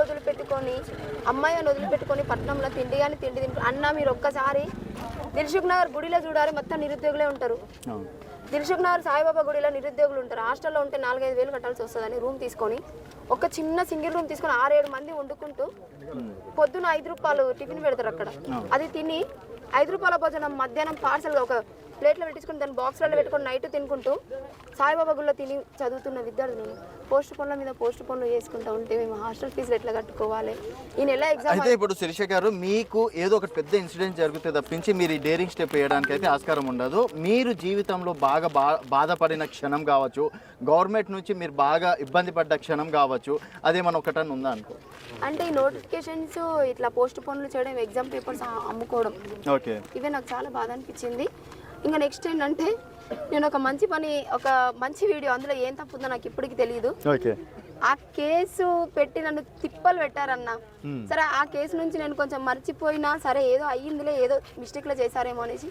వదిలిపెట్టుకొని అమ్మాయిని వదిలిపెట్టుకొని పట్టణంలో తిండి కానీ తిండి అన్న మీరు ఒక్కసారి దిల్సుఖ్ నగర్ గుడిలో చూడాలి, మొత్తం నిరుద్యోగులే ఉంటారు. దిల్సుఖ్ నగర్ సాయిబాబా గుడిలో నిరుద్యోగులు ఉంటారు. హాస్టల్లో ఉంటే 4-5 వేలు కట్టాల్సి వస్తుందని రూమ్ తీసుకొని ఒక చిన్న సింగిల్ రూమ్ తీసుకొని 6-7 మంది వండుకుంటూ పొద్దున 5 రూపాయలు టిఫిన్ పెడతారు అక్కడ. అది తిని 5 రూపాయల భోజనం మధ్యాహ్నం పార్సల్గా ఒక ప్లేట్లో పెట్టించుకుని దాన్ని బాక్స్లలో పెట్టుకొని నైట్ తినుకుంటూ సాయిబాబా గుడిలో తిని చదువుతున్న విద్యార్థులు పోస్ట్ పనుల మీద పోస్ట్ పనులు చేసుకుంటూ ఉంటే మేము హాస్టల్ ఫీజులు ఎట్లా కట్టుకోవాలి? ఈ నెల ఎగ్జామ్ అయితే ఇప్పుడు శిరీష గారు మీకు ఏదో ఒక పెద్ద ఇన్సిడెంట్ జరిగితే తప్పించి మీరు ఈ డేరింగ్ స్టెప్ వేయడానికి అయితే ఆస్కారం ఉండదు. మీరు జీవితంలో బాగా బాధపడిన క్షణం కావచ్చు, గవర్నమెంట్ నుంచి మీరు బాగా ఇబ్బంది పడ్డ క్షణం కావచ్చు, అదేమన్నా ఒకటని ఉందా అనుకో? అంటే ఈ నోటిఫికేషన్స్ ఇట్లా పోస్ట్ పనులు చేయడం, ఎగ్జామ్ పేపర్స్ అమ్ముకోవడం, ఓకే, ఇవే నాకు చాలా బాధ అనిపించింది. ఇంకా నెక్స్ట్ ఏంటంటే నేను ఒక మంచి వీడియో, అందులో ఏం తప్పుందో నాకు ఇప్పటికి తెలియదు. ఆ కేసు పెట్టి నన్ను తిప్పలు పెట్టారన్న. సరే ఆ కేసు నుంచి నేను కొంచెం మర్చిపోయినా సరే, ఏదో అయ్యిందిలే, ఏదో మిస్టేక్లో చేశారేమో అనేసి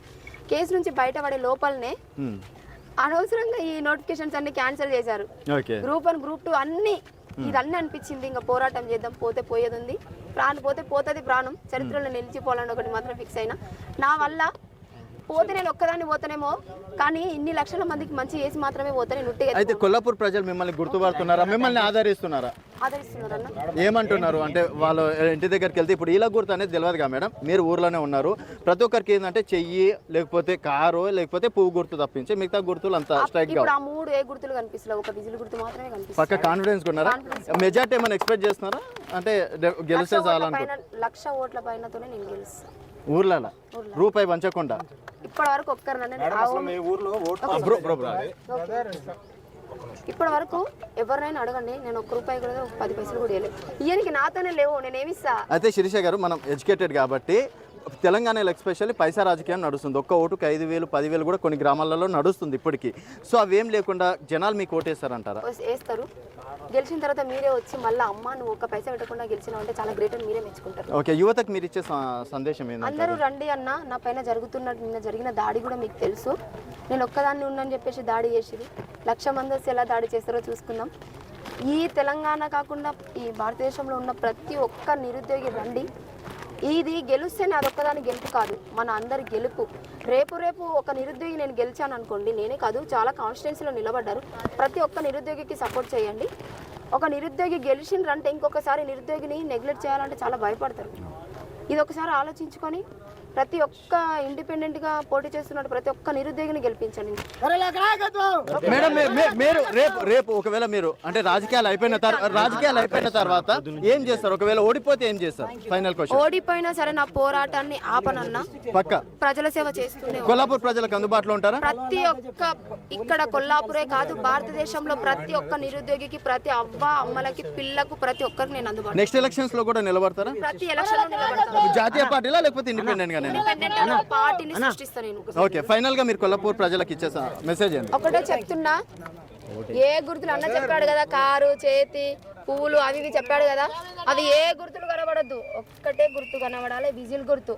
కేసు నుంచి బయటపడే లోపలనే అనవసరంగా ఈ నోటిఫికేషన్స్ అన్ని క్యాన్సిల్ చేశారు. గ్రూప్ 1 గ్రూప్ 2 అన్ని ఇదన్నీ అనిపించింది. ఇంకా పోరాటం చేద్దాం, పోతే పోయేది ఉంది, ప్రాణం పోతే పోతుంది, ప్రాణం చరిత్రలో నిలిచిపోవాలని ఒకటి మాత్రం ఫిక్స్ అయినా. నా వల్ల పోతే నేను ఒక్కదాన్ని పోతానేమో, కానీ ఇన్ని లక్షల మందికి మంచి చేసి మాత్రమే పోతాను. అయితే కొల్లాపూర్ ప్రజలు మిమ్మల్ని గుర్తుపడుతున్నారా, మిమ్మల్ని ఆదరిస్తున్నారా? ఏమంటున్నారు అంటే వాళ్ళ ఇంటి దగ్గరికి వెళ్తే ఇప్పుడు ఇలా గుర్తు అనేది తెలియదుగా మేడం, మీరు ఊర్లోనే ఉన్నారు, ప్రతి ఒక్కరికి ఏంటంటే చెయ్యి లేకపోతే కారు లేకపోతే పువ్వు గుర్తు తప్పించి మిగతా గుర్తులు అంతా స్ట్రైక్ గా 3 గుర్తులు కనిపిస్తలేవు, ఒక విజిల్ గుర్తు మాత్రమే కనిపిస్తుంది. పక్క కాన్ఫిడెన్స్ ఉన్నారా? మెజార్టీ ఏమైనా ఎక్స్పెక్ట్ చేస్తున్నారా? అంటే గెలిస్తే చాలనుకుంటున్నారా? 1,00,000 ఓట్ల పైనతోనే నేను గెలుస్తాను ఊర్లలో, రూపాయి పంచకుండా. ఇప్పటి వరకు ఇప్పటి వరకు ఎవరినైనా అడగండి, నేను 1 రూపాయి కూడా 10 పైసలు కూడా ఇవ్వలేదు. ఇయనికి నాతోనే లేవు, నేనేమిస్తా. అయితే శిరీష గారు, మనం ఎడ్యుకేటెడ్ కాబట్టి తెలంగాణలో ఎస్పెషల్లీ పైసా రాజకీయం నడుస్తుంది. ఒక్క ఓటుకు 5,000 10,000 కూడా కొన్ని గ్రామాలలో నడుస్తుంది ఇప్పటికీ. సో అవేం లేకుండా జనాలు మీకు ఓటేస్తారంటారా? వేస్తారు. గెలిచిన తర్వాత మీరే వచ్చి మళ్ళీ అమ్మ నువ్వు 1 పైసా పెట్టకుండా గెలిచినావు అంటే చాలా గ్రేట్ అని మీరే మెచ్చుకుంటారు. ఓకే, యువతకు మీరు ఇచ్చే సందేశం ఏంటంటే? అందరూ రండి అన్న, నా పైన నిన్న జరిగిన దాడి కూడా మీకు తెలుసు. నేను ఒక్కదాన్ని ఉన్నాను చెప్పేసి దాడి చేసిరు. 1,00,000 మంది వస్తే ఎలా దాడి చేస్తారో చూసుకుందాం. ఈ తెలంగాణ కాకుండా ఈ భారతదేశంలో ఉన్న ప్రతి ఒక్క నిరుద్యోగి రండి. ఇది గెలుస్తేనే అదొక్కదాని గెలుపు కాదు, మన అందరి గెలుపు. రేపు ఒక నిరుద్యోగి నేను గెలిచాను అనుకోండి, నేనే కాదు చాలా కాన్స్టిట్యున్సీలో నిలబడ్డారు, ప్రతి ఒక్క నిరుద్యోగికి సపోర్ట్ చేయండి. ఒక నిరుద్యోగి గెలిచిండ్రంటే ఇంకొకసారి నిరుద్యోగిని నెగ్లెక్ట్ చేయాలంటే చాలా భయపడతారు. ఇది ఒకసారి ఆలోచించుకొని ప్రతి ఒక్క ఇండిపెండెంట్గా పోటీ చేస్తున్నట్టు ప్రతి ఒక్క నిరుద్యోగిని గెలిపించండి. మేడం మీరు రేపు ఒకవేళ మీరు అంటే రాజకీయాలు అయిపోయిన తర్వాత ఏం చేస్తారు? ఒకవేళ ఓడిపోతే ఏం చేస్తారు? Final question. ఓడిపోయినా సరే నా పోరాటాన్ని ఆపనన్నా, పక్క ప్రజల సేవ చేస్తూనే. కొల్లాపూర్ ప్రజలకు అందుబాటులో ఉంటారా? ప్రతి ఒక్క ఇక్కడ కొల్లాపూరే కాదు, భారతదేశంలో ప్రతి ఒక్క నిరుద్యోగికి, ప్రతి అవ్వ అమ్మలకి, పిల్లకు, ప్రతి ఒక్కరికి నేను అందుబాటు. నెక్స్ట్ ఎలక్షన్స్ లో కూడా నిలబడతారా? ప్రతి ఎలక్షన్ లో నిలబడతాను. జాతీయ పార్టీలా లేకపోతే ఇండిపెండెంట్ గా? ఓకే, ఫైనల్ గా మీరు కొల్లాపూర్ ప్రజలకు ఇచ్చే మెసేజ్ ఏంటి? ఒకటే చెప్తున్నా, ఏ గుర్తులు అన్న చెప్పాడు కదా, కారు, చేతి, పువ్వులు అవి ఇవి చెప్పాడు కదా, అది ఏ గుర్తులు కనబడద్దు, ఒక్కటే గుర్తు కనబడాలి, విజిల్ గుర్తు.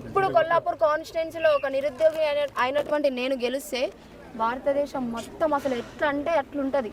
ఇప్పుడు కొల్లాపూర్ కాన్స్టిట్యున్సీలో ఒక నిరుద్యోగి అయినటువంటి నేను గెలిస్తే భారతదేశం మొత్తం అసలు ఎట్లా అంటే అట్లుంటది.